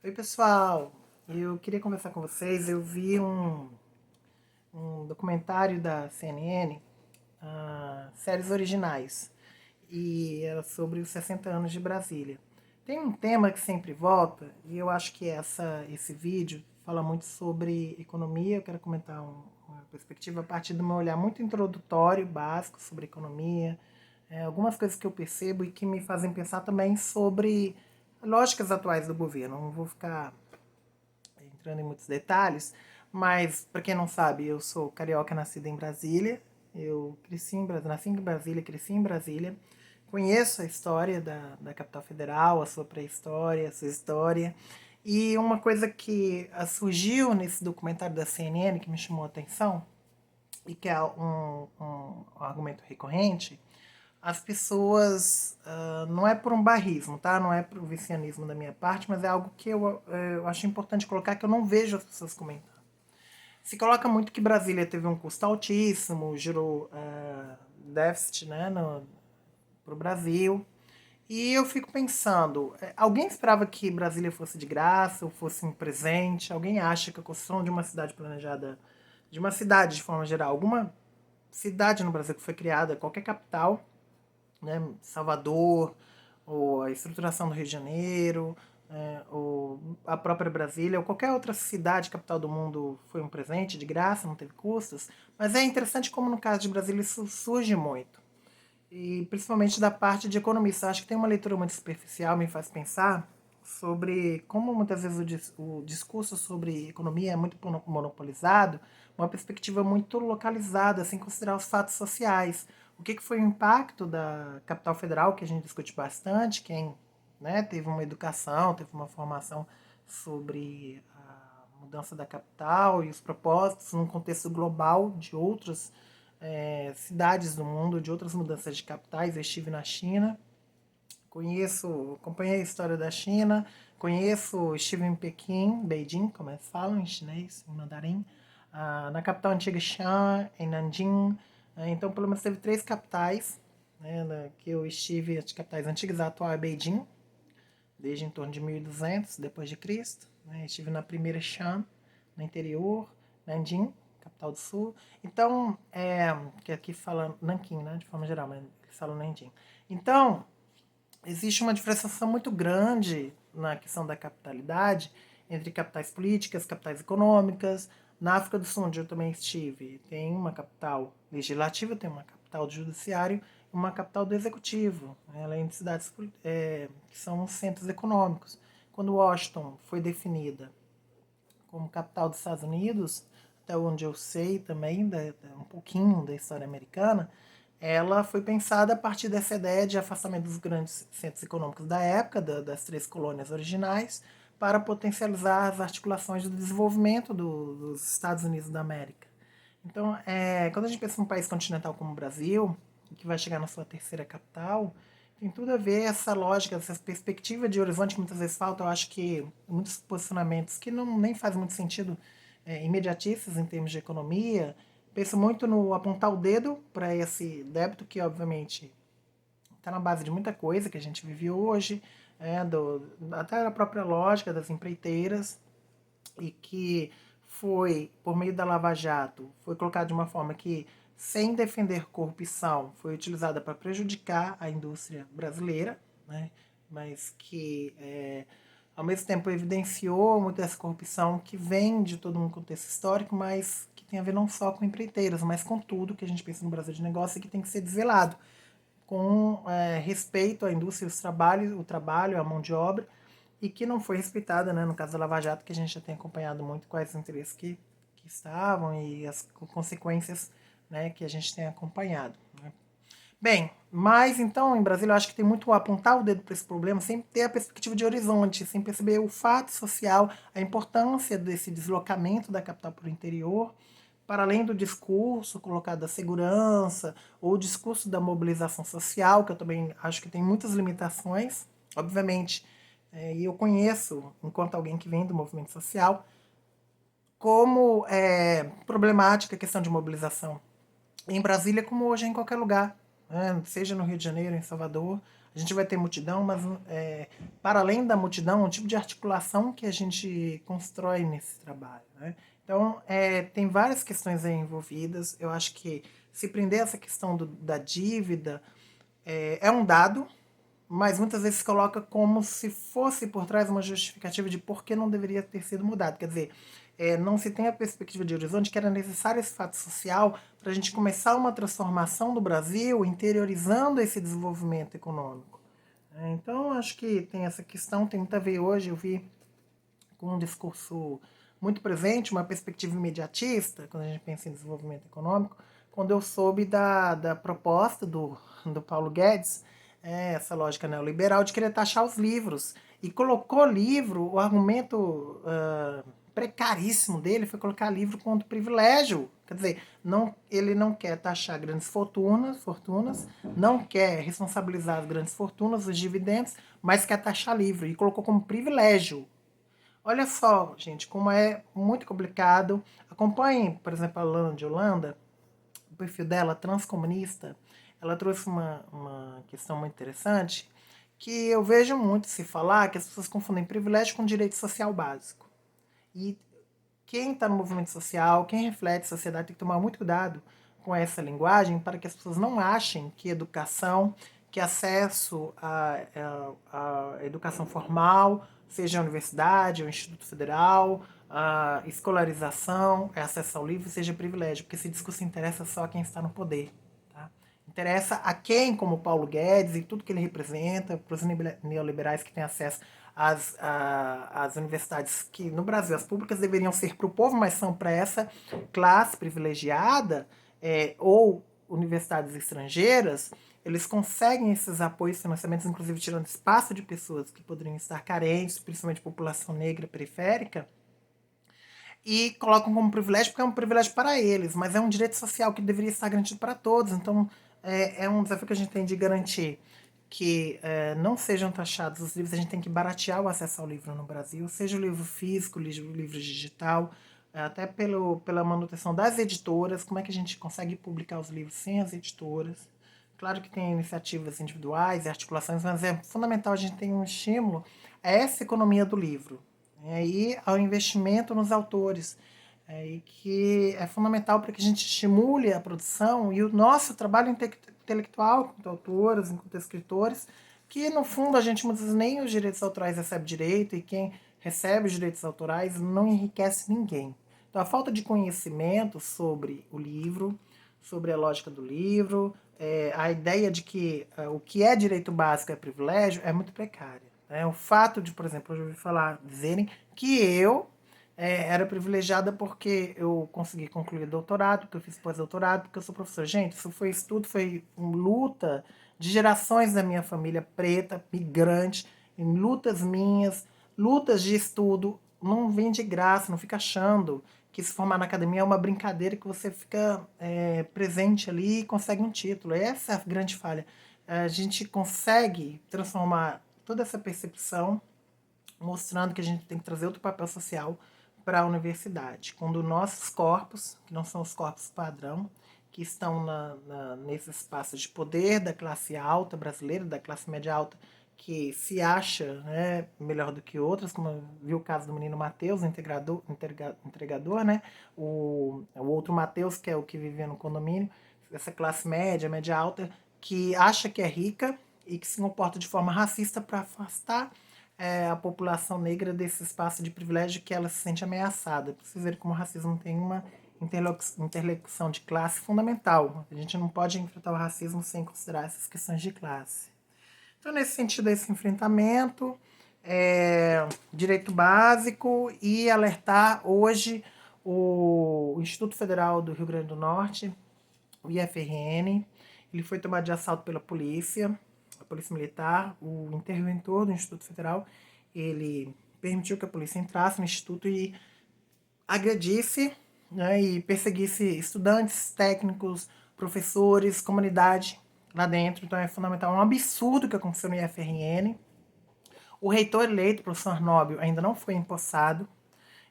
Oi, pessoal. Eu queria conversar com vocês. Eu vi um documentário da CNN, séries originais, e era sobre os 60 anos de Brasília. Tem um tema que sempre volta, e eu acho que esse vídeo fala muito sobre economia. Eu quero comentar uma perspectiva a partir do meu olhar muito introdutório, básico, sobre economia, algumas coisas que eu percebo e que me fazem pensar também sobre lógicas atuais do governo. Não vou ficar entrando em muitos detalhes, mas para quem não sabe, eu sou carioca nascida em Brasília. Eu cresci em Brasília, nasci em Brasília, cresci em Brasília. Conheço a história da capital federal, a sua pré-história, a sua história. E uma coisa que surgiu nesse documentário da CNN que me chamou a atenção, e que é um argumento recorrente, as pessoas, não é por um barrismo, tá? Não é por vicianismo da minha parte, mas é algo que eu acho importante colocar, que eu não vejo as pessoas comentando. Se coloca muito que Brasília teve um custo altíssimo, gerou déficit, né, para o Brasil. E eu fico pensando, alguém esperava que Brasília fosse de graça ou fosse um presente? Alguém acha que a construção de uma cidade planejada, de uma cidade de forma geral, alguma cidade no Brasil que foi criada, qualquer capital, né, Salvador, ou a estruturação do Rio de Janeiro, ou a própria Brasília, ou qualquer outra cidade, capital do mundo, foi um presente de graça, não teve custos. Mas é interessante como no caso de Brasília isso surge muito. E principalmente da parte de economista. Eu acho que tem uma leitura muito superficial, me faz pensar sobre como muitas vezes o discurso sobre economia é muito monopolizado, uma perspectiva muito localizada, sem considerar os fatos sociais. O que foi o impacto da capital federal, que a gente discute bastante, quem, né, teve uma educação, teve uma formação sobre a mudança da capital e os propósitos num contexto global de outras cidades do mundo, de outras mudanças de capitais. Eu estive na China, acompanhei a história da China, estive em Pequim, Beijing, como eles falam em chinês, em mandarim, na capital antiga Xi'an, em Nanjing. Então, pelo menos teve três capitais, né, que eu estive, as capitais antigas. A atual é Beijing, desde em torno de 1200 depois de Cristo. Né? Estive na primeira Shan, no interior, Nanjing, capital do sul. Então, que aqui fala Nanquim, né, de forma geral, mas eles falam Nanjing. Então, existe uma diferenciação muito grande na questão da capitalidade entre capitais políticas, capitais econômicas. Na África do Sul, onde eu também estive, tem uma capital legislativa, tem uma capital do judiciário e uma capital do executivo, né, além de cidades que são centros econômicos. Quando Washington foi definida como capital dos Estados Unidos, até onde eu sei também, um pouquinho da história americana, ela foi pensada a partir dessa ideia de afastamento dos grandes centros econômicos da época, das três colônias originais, para potencializar as articulações do desenvolvimento dos Estados Unidos da América. Então, quando a gente pensa num país continental como o Brasil, que vai chegar na sua terceira capital, tem tudo a ver essa lógica, essa perspectiva de horizonte que muitas vezes falta. Eu acho que muitos posicionamentos que não nem fazem muito sentido, imediatistas em termos de economia, penso muito no apontar o dedo para esse débito que, obviamente, está na base de muita coisa que a gente vive hoje, até a própria lógica das empreiteiras, e que foi, por meio da Lava Jato, foi colocado de uma forma que, sem defender corrupção, foi utilizada para prejudicar a indústria brasileira, né? Mas que, ao mesmo tempo, evidenciou muita dessa corrupção que vem de todo um contexto histórico, mas que tem a ver não só com empreiteiras, mas com tudo que a gente pensa no Brasil de negócio e que tem que ser desvelado, com respeito à indústria, o trabalho, a mão de obra, e que não foi respeitada, né, no caso da Lava Jato, que a gente já tem acompanhado muito quais os interesses que estavam e as consequências, né, que a gente tem acompanhado. Né. Bem, mas então em Brasília eu acho que tem muito apontar o dedo para esse problema sem ter a perspectiva de horizonte, sem perceber o fato social, a importância desse deslocamento da capital para o interior, para além do discurso colocado da segurança, ou o discurso da mobilização social, que eu também acho que tem muitas limitações, obviamente, e eu conheço, enquanto alguém que vem do movimento social, como é problemática a questão de mobilização em Brasília, como hoje em qualquer lugar, né? Seja no Rio de Janeiro, em Salvador. A gente vai ter multidão, mas para além da multidão, um tipo de articulação que a gente constrói nesse trabalho, né? Então, tem várias questões aí envolvidas. Eu acho que se prender essa questão da dívida é um dado, mas muitas vezes se coloca como se fosse por trás uma justificativa de por que não deveria ter sido mudado. Quer dizer, não se tem a perspectiva de horizonte que era necessário esse fato social para a gente começar uma transformação do Brasil, interiorizando esse desenvolvimento econômico. Então, acho que tem essa questão, tem muito a ver hoje, eu vi com um discurso muito presente, uma perspectiva imediatista, quando a gente pensa em desenvolvimento econômico, quando eu soube da proposta do Paulo Guedes, essa lógica neoliberal de querer taxar os livros. E colocou livro, o argumento precaríssimo dele foi colocar livro contra privilégio. Quer dizer, ele não quer taxar grandes fortunas, não quer responsabilizar as grandes fortunas, os dividendos, mas quer taxar livro. E colocou como privilégio. Olha só, gente, como é muito complicado. Acompanhem, por exemplo, a Lana de Holanda, o perfil dela, transcomunista. Ela trouxe uma questão muito interessante que eu vejo muito se falar que as pessoas confundem privilégio com direito social básico. E quem está no movimento social, quem reflete a sociedade, tem que tomar muito cuidado com essa linguagem para que as pessoas não achem que educação, que acesso à educação formal, seja a universidade, o Instituto Federal, a escolarização, acesso ao livro, seja privilégio, porque esse discurso interessa só a quem está no poder. Tá? Interessa a quem, como Paulo Guedes e tudo que ele representa, para os neoliberais que têm acesso às universidades que no Brasil as públicas deveriam ser para o povo, mas são para essa classe privilegiada, ou universidades estrangeiras, eles conseguem esses apoios, financiamentos, inclusive tirando espaço de pessoas que poderiam estar carentes, principalmente população negra periférica, e colocam como privilégio porque é um privilégio para eles, mas é um direito social que deveria estar garantido para todos. Então, é um desafio que a gente tem de garantir que não sejam taxados os livros. A gente tem que baratear o acesso ao livro no Brasil, seja o livro físico, o livro digital, até pela manutenção das editoras. Como é que a gente consegue publicar os livros sem as editoras? Claro que tem iniciativas individuais e articulações, mas é fundamental a gente ter um estímulo a essa economia do livro, e ao investimento nos autores, e que é fundamental para que a gente estimule a produção e o nosso trabalho intelectual enquanto autores, enquanto escritores, que no fundo a gente muitas vezes nem os direitos autorais recebe direito e quem recebe os direitos autorais não enriquece ninguém. Então a falta de conhecimento sobre o livro, sobre a lógica do livro, a ideia de que o que é direito básico é privilégio é muito precária. O fato de, por exemplo, eu já ouvi dizerem que eu era privilegiada porque eu consegui concluir doutorado, porque eu fiz pós-doutorado, porque eu sou professor. Gente, isso foi estudo, foi luta de gerações da minha família preta, migrante, em lutas minhas, lutas de estudo. Não vem de graça, não fica achando que se formar na academia é uma brincadeira que você fica presente ali e consegue um título. Essa é a grande falha. A gente consegue transformar toda essa percepção, mostrando que a gente tem que trazer outro papel social para a universidade, quando nossos corpos, que não são os corpos padrão, que estão nesse espaço de poder da classe alta brasileira, da classe média alta, que se acha, né, melhor do que outras, como eu vi o caso do menino Matheus, entregador, né, o outro Matheus, que é o que vivia no condomínio, essa classe média, média alta, que acha que é rica e que se comporta de forma racista para afastar a população negra desse espaço de privilégio que ela se sente ameaçada. Para vocês verem como o racismo tem uma interlocução de classe fundamental. A gente não pode enfrentar o racismo sem considerar essas questões de classe. Então, nesse sentido, esse enfrentamento, direito básico e alertar hoje o Instituto Federal do Rio Grande do Norte, o IFRN, ele foi tomado de assalto pela polícia, a polícia militar, o interventor do Instituto Federal, ele permitiu que a polícia entrasse no instituto e agredisse, né, e perseguisse estudantes, técnicos, professores, comunidade lá dentro. Então é fundamental, é um absurdo que aconteceu no IFRN. O reitor eleito, o professor Arnóbio, ainda não foi empossado.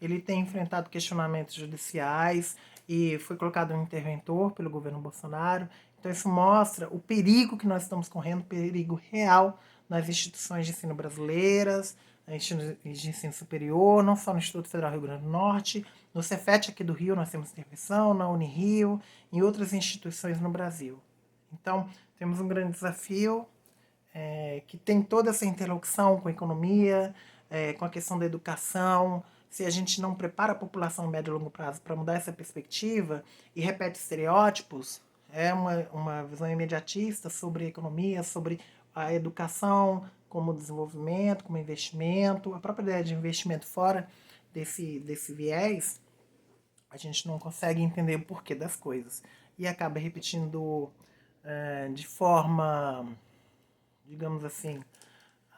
Ele tem enfrentado questionamentos judiciais e foi colocado um interventor pelo governo Bolsonaro. Então isso mostra o perigo que nós estamos correndo, perigo real nas instituições de ensino brasileiras, instituições de ensino superior, não só no Instituto Federal do Rio Grande do Norte, no Cefet aqui do Rio nós temos intervenção, na Unirio, em outras instituições no Brasil. Então, temos um grande desafio que tem toda essa interlocução com a economia, com a questão da educação. Se a gente não prepara a população no médio e longo prazo para mudar essa perspectiva e repete estereótipos, é uma visão imediatista sobre a economia, sobre a educação como desenvolvimento, como investimento, a própria ideia de investimento fora desse viés, a gente não consegue entender o porquê das coisas. E acaba repetindo de forma, digamos assim,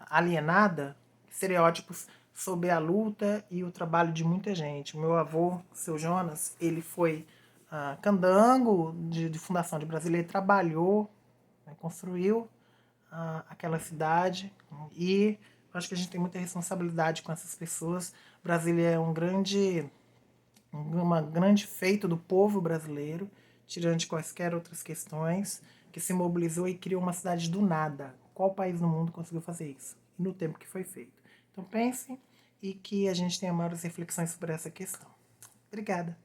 alienada, estereótipos sobre a luta e o trabalho de muita gente. O meu avô, seu Jonas, ele foi candango de fundação de Brasília, ele trabalhou, né, construiu aquela cidade e acho que a gente tem muita responsabilidade com essas pessoas. Brasília é uma grande feito do povo brasileiro, tirando de quaisquer outras questões, que se mobilizou e criou uma cidade do nada. Qual país no mundo conseguiu fazer isso? E no tempo que foi feito. Então pense e que a gente tenha maiores reflexões sobre essa questão. Obrigada.